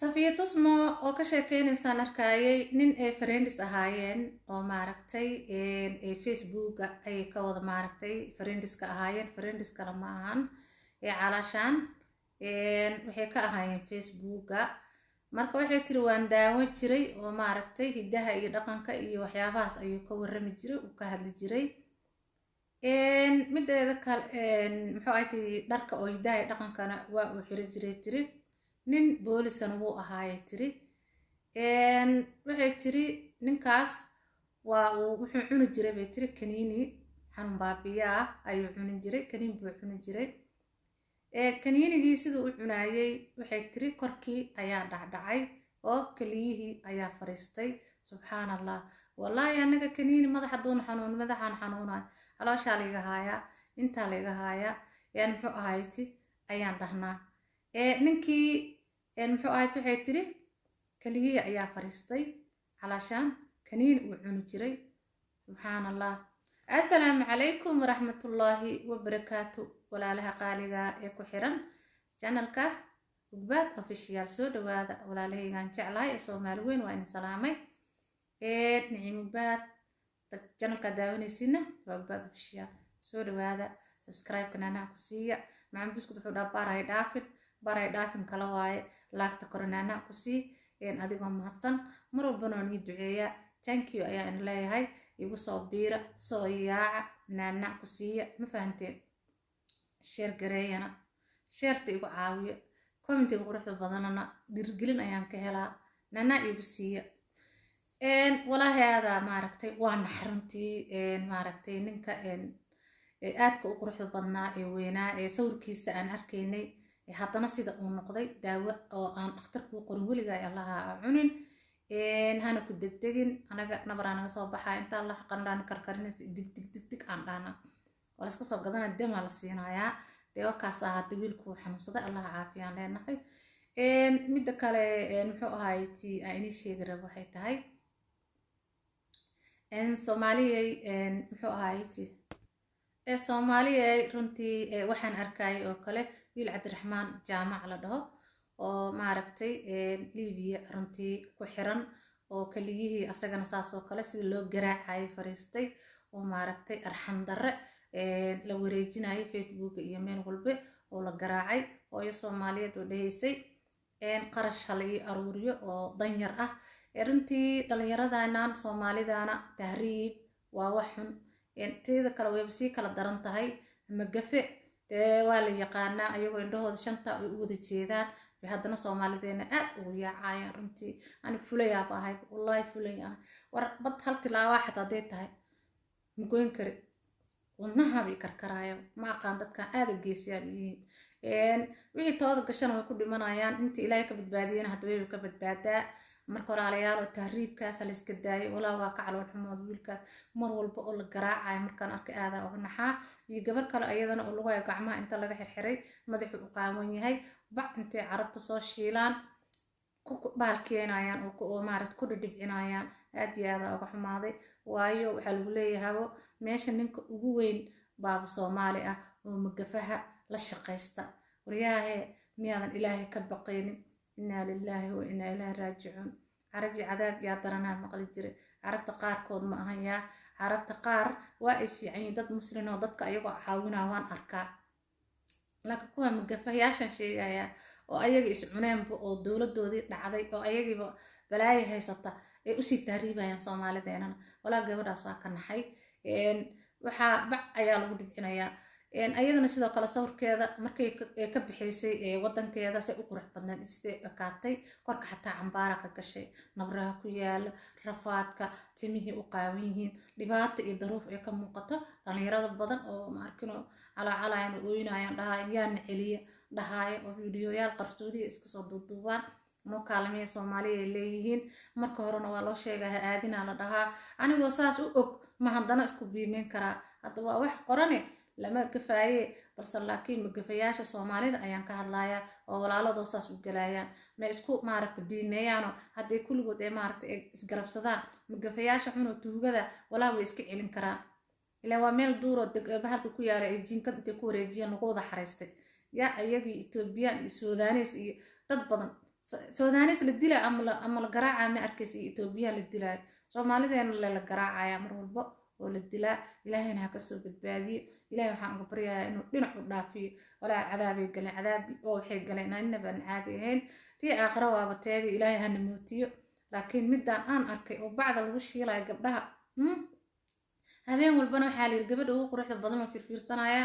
Safiya Tusmo oo ka sheekeynaysan arkayay nin ay friends ahaayeen oo maaragtay ee Facebook ay ka wada maaragtay friends ka ahaayeen friends kala ma ahan calaashaan waxay ka ahaayeen Facebook marka waxay tiri waan daawan jiray oo maaragtay hidaha iyo dhaqanka iyo waxyaabahaas ayuu ka warrami jiray oo ka hadli jiray mideeda kale muxuu ahayd dharka oo hidaha iyo dhaqankana waa uu xiri jiray tiri nin boolisan wuu ahaayay tiri waxay tiri ninkaas waa uu wuxuu cuni jiray bay tiri kaniini xanuun baabiya ah ayuu cuni jiray kaniin buu cuni jiray kaniinigii siduu u cunaayay waxay tiri korkii ayaa dhacdhacay oo kaliyihii ayaa fariistay subxaanallah wallaahi anaga kaniini madaxa doon xanuun madaxaan xanuunay calooshaa laga haayaa intaa laga haayaa muxuu ahayti ayaan dhahnaa ninkii muxuu ahayd waxay tiri kaliyihii ayaa fariistay calaashaan kaniin uu cuni jiray subxaanallah assalaamu calaykum waraxmatullaahi wabarakaatu walaalaha qaaliga ee ku xiran channelka Ugbaad official soo dhawaada walaalahaygaan jeclahay ee Soomaali weyn waa in salaamay Niciim Ugbaad channelka daawanaysiina waa Ugbaad official soo dhawaada subscribe kana ku siiya maxaan bisku wuxuu baray dhaafin kala waaye laagta koranaana ku sii adigoo mahadsan mar walbana waan idin duceeyaa thank you ayaa in leeyahay igu soo biira soo yaaca naana ku siiya ma fahanteen share gareeyana sharta igu caawiya commentiga quruxda badanana dhiirgelin ayaan ka helaa naana igu siiya walaahi aada maaragtay waa naxrintii maaragtay ninka aadka u quruxda badnaa ee weynaa ee sawirkiisa aan arkaynay haddana sida uu noqday daawo oo aan dhakhtarku qorin weliga ay allaha cunin hana ku degdegin anaga nabaraa naga soo baxaa inta allah qandhaan karkarinaysa dig aan dhaana waa iska soo gadana dema la siinayaa deewakaas ah hadda wiilku xanuunsaday allah caafiyaan leenahay midda kale muxuu ahayti aan inii sheegi rabo waxay tahay Soomaaliyay muxuu ahayti Soomaaliyay runtii waxaan arkay oo kale wiil Cabdiraxmaan jaamac la dhaho oo maaragtay Liibiya runtii ku xiran oo kaliyihii asagana saas oo kale sida loo garaacay fariistay oo maaragtay arxan darre la wareejinayay Facebook iyo meel walba oo la garaacay oo ay Soomaaliyeed oo dhahaysay qarash halay aruuriyo oo danyar ah runtii dhalinyaradaanan Soomaalidana tahriib waa wax xun teeda kale way si kala daran tahay magafe waa la yaqaanaa ayagoo indhahooda shanta ay u wada jeedaan haddana Soomaalideena aad ugu yaacayaan runtii ani fulayaa baahay wallahi fulayaa war bad hal tilaawa xataa day tahay ma goyn kari wadnaha bay karkaraayo ma aqaan dadkan aad geesiyaan yihiin wixii tooda gashan way ku dhimanayaan inta ilaahay ka badbaadiyana hadda way ka badbaadaa marka walaalayaal oo tahriibkaas la iska daayay walaa waa ka calool xumood wiilka mar walba oo la garaacay markaan arkay aada uga naxaa iyo gabar kale ayadana oo lagu hayo gacmaha inta laga xirxiray madaxu u qaawan yahay bac intay carabta soo shiilaan ku baalkeenayaan oo maarad ku dhibcinayaan aad iyo aad uga xumaaday waayo waxa lagu leeyahay meesha ninka ugu weyn baaba Soomaali ah oo magafaha la shaqeysta wariyaahe miyaadan ilaahay ka baqaynin inna lillahi wa inna ilayhi raaji'un عربي عذاب يا درنا مقل جري عربت قار كود ما هيا عربت قار واقف يعني ضد مسلمين وضدك أيوة حاونا وان أركا لكن كوا مجفياش شيء يا وأيجي يسمعون بدولة دودي لعذي وأيجي بلاي هي سطة وشي تهريبا يا صومالي دينا ولا قبل أساكن حي وحا بع أيال ودي بعنايا ayadana sidoo kale sawirkeeda markay ka bixisay wadankeeda si u qurux badnaan isii kaatay korka xataa cambaara ka gashay nabraha ku yaala rafaadka timihii u qaawan yihiin dhibaato iyo daruuf ay ka muuqato dhalinyarada badan oo ma arkino calaacalayaan ooyinayaan dhahayaan celiya dhahaay oo fiidiyoyaal qarsoodiga iska soo duubaan noo kaalmee Soomaaliya leeyihiin marka horena waa loo sheegay aadina la dhahaa anigoo saas u og ma haddana isku biimeen karaa hadda waa wax qorane lama kafaayay balse laakiin magafayaasha Soomaalida ayaan ka hadlayaa oo walaaladoo saas u galayaan ma isku maaragtay biimeeyaan haddii kulligood ay maaragtay isgarabsadaan magafayaasha xunoo tuugada walaa way iska celin karaan ilaa waa meel duur oo bahalka ku yaala ee jinkad inta ku wareejiyeen lagu wada xareystay yaa ayagii Ethiopian iyo Suudaanis iyo dad badan suudaanis la dilaa ama la garaacaa ma arkaysa Itoobiya la dilaa Soomaalideena la garaacaya mar walba oo la dilaa ilaahayna ha ka soo badbaadiyo ilaahay waxaan uga baryayaa inuu dhinac u dhaafiyo walaa cadaabay galeen cadaabi oo waxay galeen annaba aan caadi ahayn tii aakhira waaba teedii ilaahay hana mootiyo laakiin midaan aan arkay oo bacda lagu shiilay gabdhaha habeen walbana waxaa la yiri gabadha ugu quruxda badan oo fiirsanaya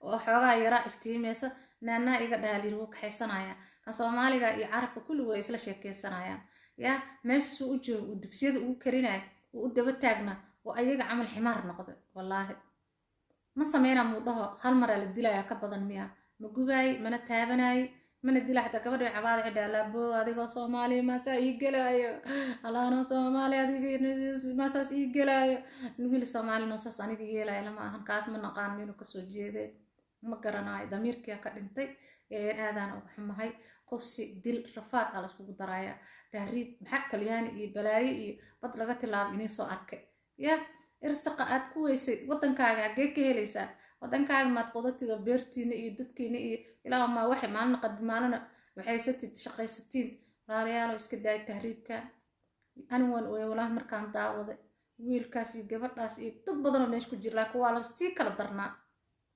oo xoogaa yaraa iftiimaysa naana iga dhaalir wuu kaxaysanaya kan Soomaaliga iyo Carabka kulli way isla sheekeysanayaan ya meesha uu joogo uu dugsiyada ugu karinayo uu daba taagna oo ayaga camal ximaar noqdo wallahi ma sameeyna muu dhaho hal mar la dilaya ka badan miya ma gubaay mana taabanay mana dilaa xataa gabadha cabaad cidala boo adigoo Soomaali ma taa ii galaayo alaano Soomaali adigoo ma saas ii galaayo wiil Soomaali no saas aniga yeelay lama ahan kaas ma naqaan meel ka soo jeeday ma garanayo damiirkii ka dhintay aadaan ugu xumahay qofsi dil rafaad ala isku daraya tahriib maxaa Talyaani iyo balaayi iyo bad laga tilaabo inay soo arkay ya irsaqa aad ku weysay wadankaaga xagee ka helaysaa wadankaaga maad qodatida beertiina iyo dadkiina iyo ilaa ma waxay maalin qadmaanana waxay satid shaqaysatiin raaliyaal iska daay tahriibka anwan oo walaah markaan daawaday wiilkaas iyo gabadhaas iyo dad badan oo meesha ku jira laakiin waa la sii kala darnaa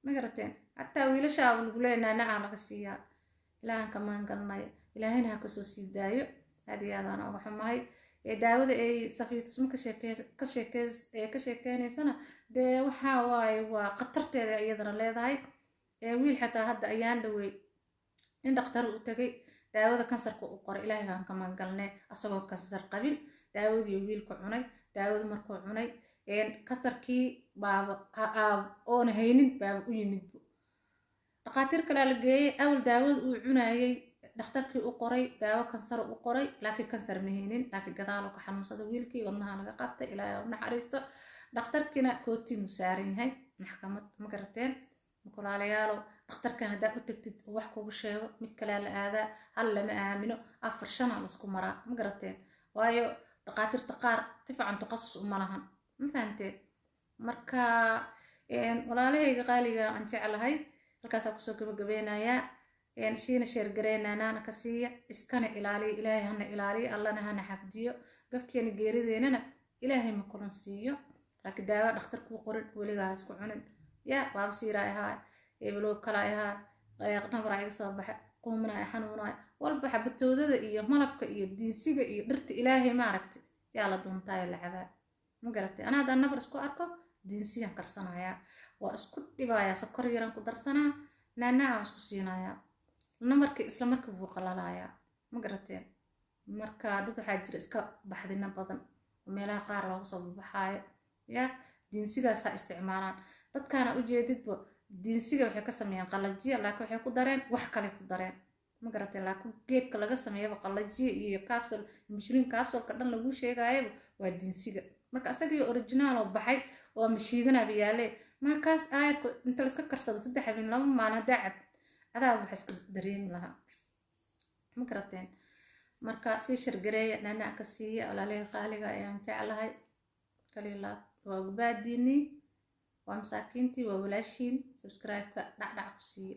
ma garateen hatta wiilasha lagu leeyahay aan laga siiyaa ilaahan ka maan galnay ilaahayna ha ka soo sii daayo hadiyadana ugu xumahay daawada ay safiitus ma ka sheekeysana de waxa waaye waa qatarteeda iyadana leedahay wiil xataa hadda ayaan dhawey in dhakhtar uu tagay daawada kansarka uu qoray ilaahay baan ka maan galnay asagoo kansar qabin daawadii wiilku cunay daawada markuu cunay kansarkii baaba oona haynin baaba u yimid dhaqaatiir kale la geeyay awal daawada uu cunayay dhakhtarkii u qoray daawo kansar u qoray laakiin kansar ma haynin laakiin gadaal ka xanuunsada wiilkii wadnaha laga qabtay ilaahay u naxariisto dhakhtarkina kootin u saaran yahay maxkamad ma garateen makulaalayaalo dhakhtarkan hadaa u tagtid wax kugu sheego mid kale la aadaa hal lama aamino 4-5 la isku maraa ma garateen waayo dhaqaatiirta qaar si fiican taqasus uma lahan ma fahanteen marka walaalahayga qaaliga aan jeclahay halkaas ku soo gabagabeenaya shiina sheer gareynana ka siiya iskana ilaaliyo ilaahay hana ilaaliyo allana hana xafdiyo gafkeena geerideenana ilaahay ma kulan siiyo laakiin daawa dhakhtarku qorin waligaa isku cunin ya baab siiraayaha eblo kalaayaha qayaqnabra iga soo baxa qoomna xanuunay walba xabatoodada iyo malabka iyo diinsiga iyo dhirta ilaahay ma aragtay yaa la doontaa la cabaa ma garatay ana hadda nafar isku arko diinsiyan karsanaya waa isku dhibaya sokor yaran ku darsanaa naanaa isku siinaya namarkii isla markii wuu qalalaya ma garateen marka dad waxa jira iska baxdina badan meelaha qaar lagu soo baxaayo ya diinsigaas ha isticmaalaan dadkana u jeedidba diinsiga waxay ka sameeyaan qalajiya laakiin waxay ku dareen wax kale ku dareen ma garateen laakiin geedka laga sameeyo qalajiya iyo capsule mishrin capsule ka dhan lagu sheegayo waa diinsiga marka asaga original oo baxay oo mashiidana biyaale markaas aayadku inta la iska karsado 3 habeen 2 maalin daacad adaa wax iska dareemi lahaa ma garateen marka si shirgareeya nana ka siiya walaalay qaaliga ayaan jeclahay kaliila waa ubaadini waa masaakiintii waa walaashiin subscribe ka dhac ku siiya